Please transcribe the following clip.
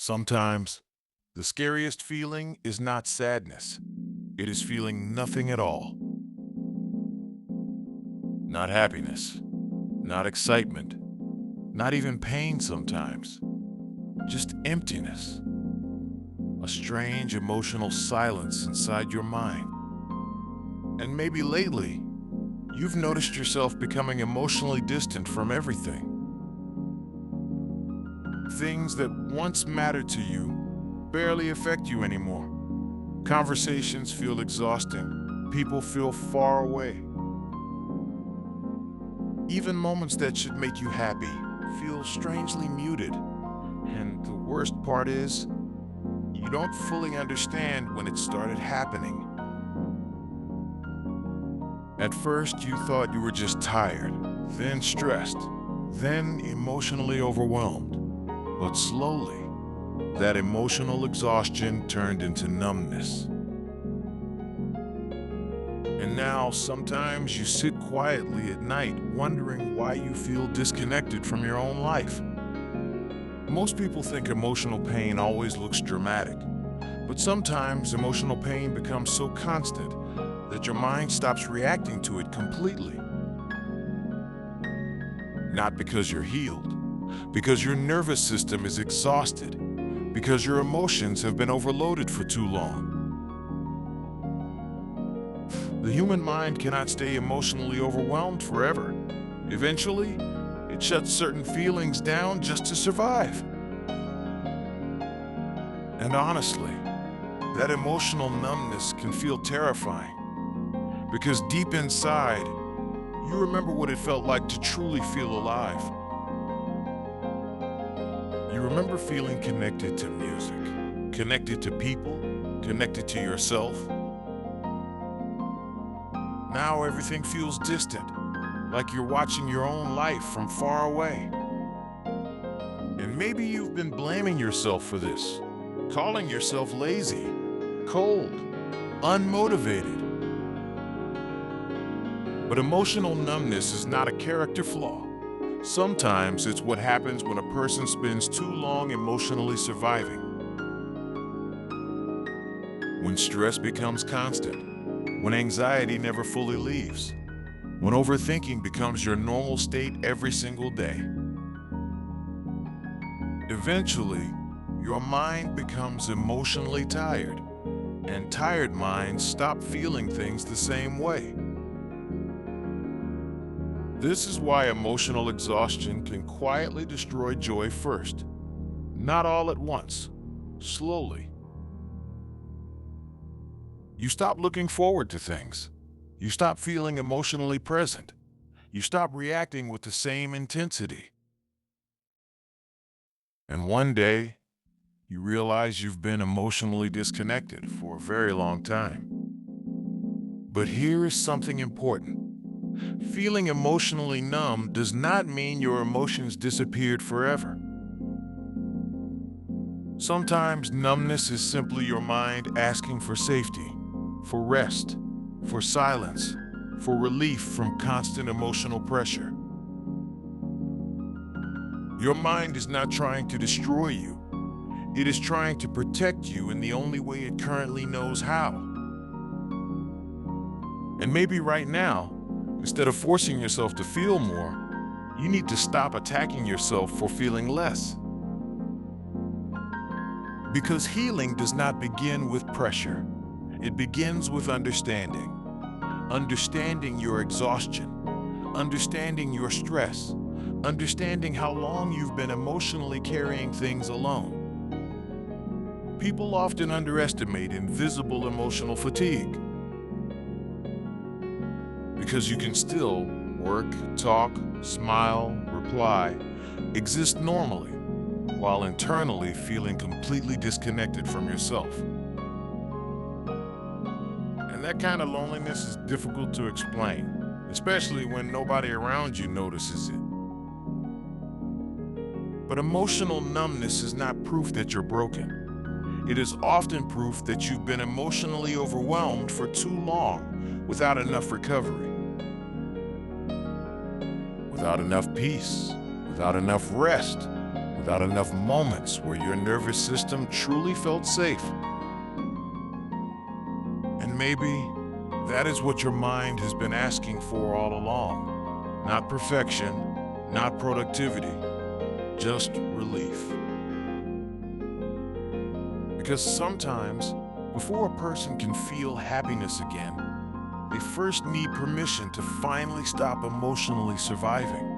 Sometimes, the scariest feeling is not sadness. It is feeling nothing at all. Not happiness, not excitement, not even pain sometimes. Just emptiness. A strange emotional silence inside your mind. And maybe lately, you've noticed yourself becoming emotionally distant from everything. Things that once mattered to you barely affect you anymore. Conversations feel exhausting. People feel far away. Even moments that should make you happy feel strangely muted. And the worst part is, you don't fully understand when it started happening. At first, you thought you were just tired, then stressed, then emotionally overwhelmed. But slowly, that emotional exhaustion turned into numbness. And now, sometimes you sit quietly at night wondering why you feel disconnected from your own life. Most people think emotional pain always looks dramatic, but sometimes emotional pain becomes so constant that your mind stops reacting to it completely. Not because you're healed, because your nervous system is exhausted, because your emotions have been overloaded for too long. The human mind cannot stay emotionally overwhelmed forever. Eventually, it shuts certain feelings down just to survive. And honestly, that emotional numbness can feel terrifying, because deep inside, you remember what it felt like to truly feel alive. You remember feeling connected to music, connected to people, connected to yourself. Now everything feels distant, like you're watching your own life from far away. And maybe you've been blaming yourself for this, calling yourself lazy, cold, unmotivated. But emotional numbness is not a character flaw. Sometimes it's what happens when a person spends too long emotionally surviving. When stress becomes constant, when anxiety never fully leaves, when overthinking becomes your normal state every single day. Eventually, your mind becomes emotionally tired, and tired minds stop feeling things the same way. This is why emotional exhaustion can quietly destroy joy first. Not all at once, slowly. You stop looking forward to things. You stop feeling emotionally present. You stop reacting with the same intensity. And one day, you realize you've been emotionally disconnected for a very long time. But here is something important. Feeling emotionally numb does not mean your emotions disappeared forever. Sometimes numbness is simply your mind asking for safety, for rest, for silence, for relief from constant emotional pressure. Your mind is not trying to destroy you. It is trying to protect you in the only way it currently knows how. And maybe right now, instead of forcing yourself to feel more, you need to stop attacking yourself for feeling less. Because healing does not begin with pressure. It begins with understanding. Understanding your exhaustion, understanding your stress, understanding how long you've been emotionally carrying things alone. People often underestimate invisible emotional fatigue, because you can still work, talk, smile, reply, exist normally, while internally feeling completely disconnected from yourself. And that kind of loneliness is difficult to explain, especially when nobody around you notices it. But emotional numbness is not proof that you're broken. It is often proof that you've been emotionally overwhelmed for too long without enough recovery, without enough peace, without enough rest, without enough moments where your nervous system truly felt safe. And maybe that is what your mind has been asking for all along. Not perfection, not productivity, just relief. Because sometimes, before a person can feel happiness again, they first need permission to finally stop emotionally surviving.